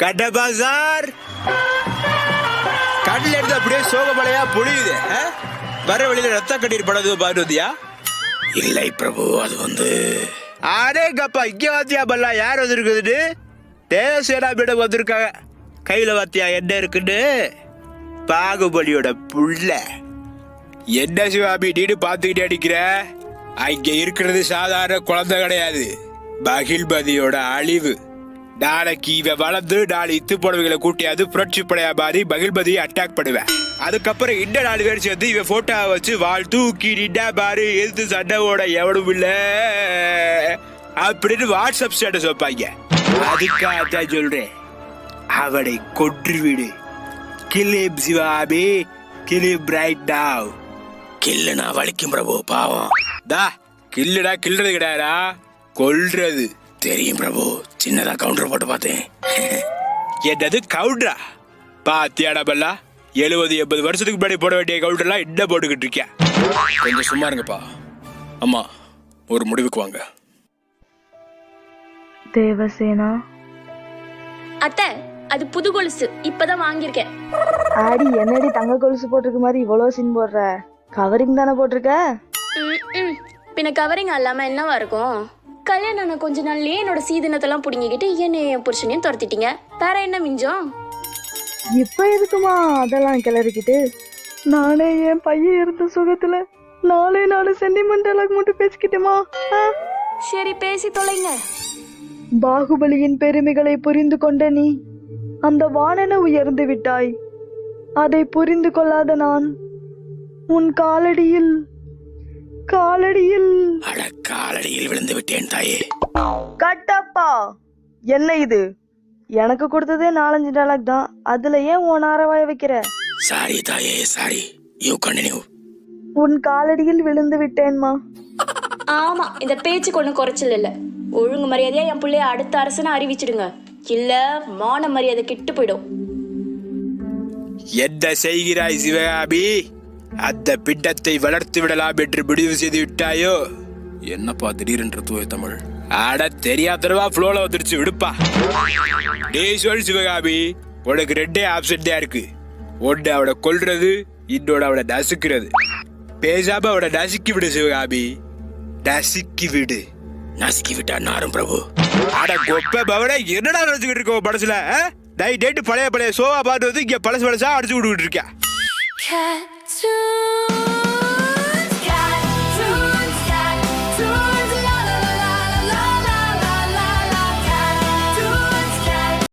கடை பஜார் கடல எடுத்து அப்படியே சோகமலையா பொழியுது. வர வழியில ரத்த கண்ணீர் படது பாடுவதியா? இல்லை பிரபு, அது அரே கப்பா, இங்க வாத்தியா பல்லா யார் வந்திருக்குது? தேவசேனா மேடம் வந்திருக்காங்க. கையில வாத்தியா என்ன இருக்குன்னு? பாகுபலியோட புள்ள. என்ன சிவாபி நீடு பாத்துக்கிட்டே அடிக்கிற? அங்க இருக்கிறது சாதாரண குழந்தை கிடையாது, மகிழ்மதியோட அழிவு. நாளைக்கு இவன் வளர்ந்து நாலு இத்து போனவங்களை கூட்டியாவது புரட்சி படையா மாதிரி மகிழ்மதியை அட்டாக் பண்ணுவேன். அதுக்கப்புறம் இந்த 4 பேர் சேர்ந்து இவன் போட்டோ வச்சு வாழ் தூக்கி நின்றா பாரு, எதிர்த்து சண்டைவோட எவனும் இல்ல அப்படின்னு வாட்ஸ்அப் ஸ்டேட்டஸ் வைப்பாங்க. அதுக்காக சொல்றேன், அவனை கொன்றுவிடு. கில்லிம் சிவாபி, கில்லிம் ரைட் நவ். கில்லுனா வலிக்கும் பிரபு, பாவம். டா கில்லுடா, கில்றது கிடையாடா, கொல்றது. தெரியும் பிரபு, சின்னதா கவுண்டர் போட்டு பார்த்தேன். என்னது கவுண்டரா? பாத்தியாடா பல்லா, 70-80 வருஷத்துக்கு முன்னாடி போட வேண்டிய கவுண்டர்லாம் என்ன போட்டுக்கிட்டு இருக்கியா? கொஞ்சம் சும்மா இருங்கப்பா. அம்மா, ஒரு முடிவுக்கு வாங்க. தேவசேனா அத்தை, அது புது கொலுசு, இப்பதான் வாங்கியிருக்கேன். ஆடி என்னடி தங்க கொலுசு போட்டிருக்க மாதிரி இவ்வளவு சீன் போடுற? கவரிங் தானே போட்டிருக்க? பின்ன கவரிங் இல்லாம என்னவா இருக்கும்? கல்யாணம் கொஞ்ச நாள்லயே என்னோட சீதனத்தெல்லாம் புடுங்கிக்கிட்டு என் புருஷனையும் துரத்திட்டீங்க. வேற என்ன மிஞ்சம்? இப்ப எதுக்குமா அதெல்லாம் கிளறிக்கிட்டு? நானே என் பையன் இருந்த சுகத்துல 4 சென்டிமெண்டலாக மட்டும் பேசிக்கிட்டேமா. சரி, பேசி தொலைங்க. பாகுபலியின் பெருமைகளை புரிந்து கொண்ட நீ அந்த வானென உயர்ந்து விட்டாய். அதை புரிந்து கொள்ளாத நான் உன் காலடியில் விழுந்து விட்டேன் தாயே. கட்டப்பா, என்ன இது? எனக்கு கொடுத்ததே 4-5 டைலாக் தான், அதுல ஏன் உன் ஆரவாய வைக்கிற? சாரி தாயே, சாரி. You continue. உன் காலடியில் விழுந்து விட்டேன்மா. ஆமா, இந்த பேச்சுக்கு ஒன்றும் குறைச்சல் இல்ல. ஒழுங்கு மரியாதையா என் பிள்ளைய அடுத்த அரசனை அறிவிச்சிடுங்க, இல்ல மான மரியாதை கிட்டு போயிடும். என்ன செய்கிறாய் சிவகாபி? அந்த பிண்டத்தை வளர்த்து விடலாம் என்று முடிவு செய்து விட்டாயோ? என்னப்பா திடீரென்று தூய தமிழ்? ஆட தெரியாதரவா ஃப்ளோல வந்துருச்சு, விடுப்பா. டேய் சொல் சிவகாபி, உனக்கு 2 ஆப்ஷன் தான் இருக்கு. ஒன்னு அவனை கொல்றது, இன்னொன்னு அவனை நசுக்கிறது. பேசாம அவனை நசுக்கி விடு சிவகாபி, நசுக்கி விடு. நசுக்கி விட்டா நாரும் பிரபு. ஆட கொப்ப பவனை என்னடா நினைச்சுக்கிட்டு இருக்க படசுல? நைட் நைட்டு பழைய சோவா பாட்டு வந்து இங்க பழசா அடிச்சு விட்டுக்கிட்டு இருக்கா.